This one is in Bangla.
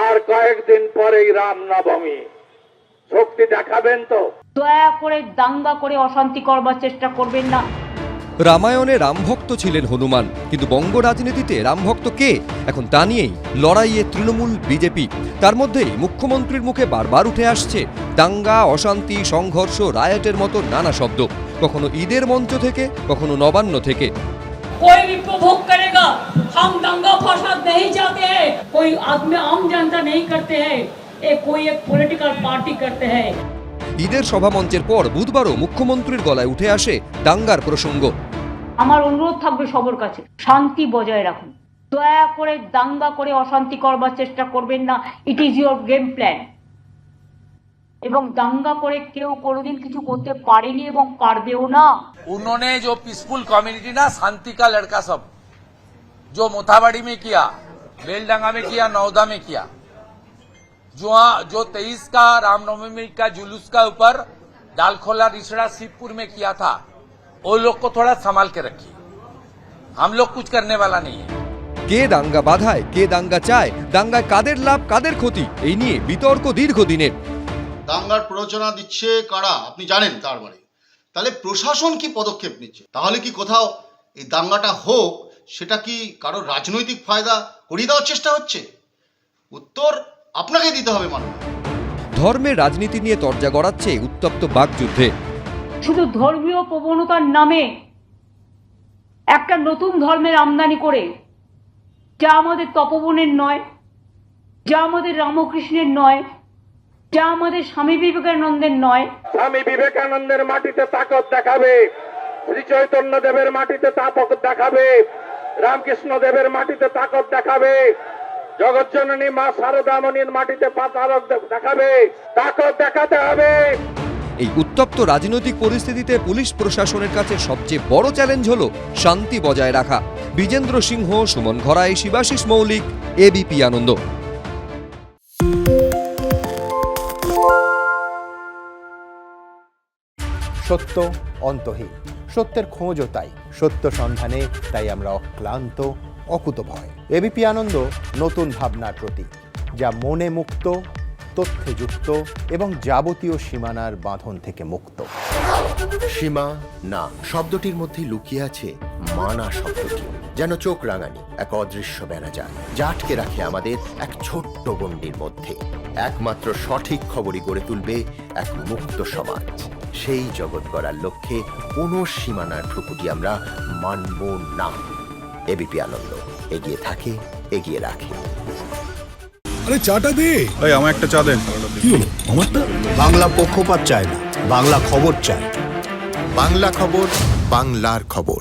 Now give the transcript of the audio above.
আর কয়েকদিন পরেই রামনবমী, শক্তি দেখাবেন তো? দয়া করে দাঙ্গা করে অশান্তি করবার চেষ্টা করবেন না। রামায়ণে রামভক্ত ছিলেন হনুমান, কিন্তু বঙ্গ রাজনীতিতে রামভক্ত কে এখন তা নিয়েই লড়াইয়ে তৃণমূল বিজেপি। তার মধ্যেই মুখ্যমন্ত্রীর মুখে বারবার উঠে আসছে দাঙ্গা, অশান্তি, সংঘর্ষ, রায়টের মতো নানা শব্দ, কখনো ঈদের মঞ্চ থেকে, কখনো নবান্ন থেকে। कोई भी प्रोवोक करेगा, हम दंगा फसाद नहीं चाहते हैं, कोई आदमी आम जनता नहीं करते हैं, ये कोई एक पॉलिटिकल पार्टी करते हैं। ঈদের সভামঞ্চের পর বুধবারও মুখ্যমন্ত্রীর গলায় উঠে আসে দাঙ্গার প্রসঙ্গ। আমার অনুরোধ থাকবে সবার কাছে, শান্তি বজায় রাখুন, দয়া করে দাঙ্গা করে অশান্তি করবার চেষ্টা করবেন না। It is your game plan. এবং দাঙ্গা করে কেউ কোনোদিন কিছু করতে পারেনি এবং পারবেও না। उन्होंने जो पीसफुल कम्युनिटी ना, शांति का लड़का सब, जो मोथाबाड़ी में किया, बेलडंगा में किया, नौदा में किया, जो 23 का रामनवमी का जुलूस का ऊपर डालखोला, रिसड़ा, शिवपुर में किया था, वो लोग को थोड़ा संभाल के रखिए। हम लोग कुछ करने वाला नहीं है। কে দাঙ্গা বাধায়, কে দাঙ্গা চায়, দাঙ্গায় কাদের লাভ কাদের ক্ষতি, এই নিয়ে বিতর্ক দীর্ঘদিনের। দাঙ্গার প্ররোচনা দিচ্ছে কারা আপনি জানেন? তার মানে তাহলে প্রশাসন কি পদক্ষেপ নিচ্ছে? তাহলে কি কোথাও এই দাঙ্গাটা হোক সেটা কি কারোর রাজনৈতিক ফায়দা করিয়ে দেওয়ার চেষ্টা হচ্ছে? উত্তর আপনাকে দিতে হবে মাননীয়। ধর্মের রাজনীতি নিয়ে তরজা গড়াচ্ছে উত্তপ্ত বাকযুদ্ধে। শুধু ধর্মীয় প্রবণতার নামে একটা নতুন ধর্মের আমদানি করে, যা আমাদের তপবনের নয়, যা আমাদের রামকৃষ্ণের নয়, যা আমাদের স্বামী বিবেকানন্দের নয়। স্বামী বিবেকানন্দের মাটিতে তাকত দেখাবে, শ্রী চৈতন্য দেবের মাটিতে তাকত দেখাবে, রামকৃষ্ণ দেবের মাটিতে তাকত দেখাবে, জগজ্জননী মা শারদামণির মাটিতে তাকত দেখাবে, তাকত দেখাতে হবে। এই উত্তপ্ত রাজনৈতিক পরিস্থিতিতে পুলিশ প্রশাসনের কাছে সবচেয়ে বড় চ্যালেঞ্জ হলো শান্তি বজায় রাখা। বিজেন্দ্র সিংহ, সুমন ঘরাই, শিবাশিস মৌলিক, এবিপি আনন্দ। সত্য অন্তহীন, সত্যের খোঁজও তাই, সত্য সন্ধানে তাই আমরা অক্লান্ত, অকুতভয়। এবিপি আনন্দ নতুন ভাবনার প্রতীক, যা মনে মুক্ত, তথ্যে যুক্ত এবং যাবতীয় সীমানার বাঁধন থেকে মুক্ত। সীমা না শব্দটির মধ্যে লুকিয়ে আছে মানা শব্দটি, যেন চোখ রাঙানি এক অদৃশ্য বেড়াজাল, যা আটকে রাখে আমাদের এক ছোট্ট গণ্ডির মধ্যে। একমাত্র সঠিক খবরই গড়ে তুলবে এক মুক্ত সমাজ। সেই জগৎ গড়ার লক্ষ্যে কোনো সীমানার ঠুকুটি আমরা মানব না। এবিপি আনন্দ এগিয়ে থাকে, এগিয়ে রাখে। আরে চাটা দে ভাই, আমার একটা চা দেন। কি হলো আমারটা? বাংলা পক্ষপাত চায় না, বাংলা খবর চায়। বাংলা খবর, বাংলার খবর।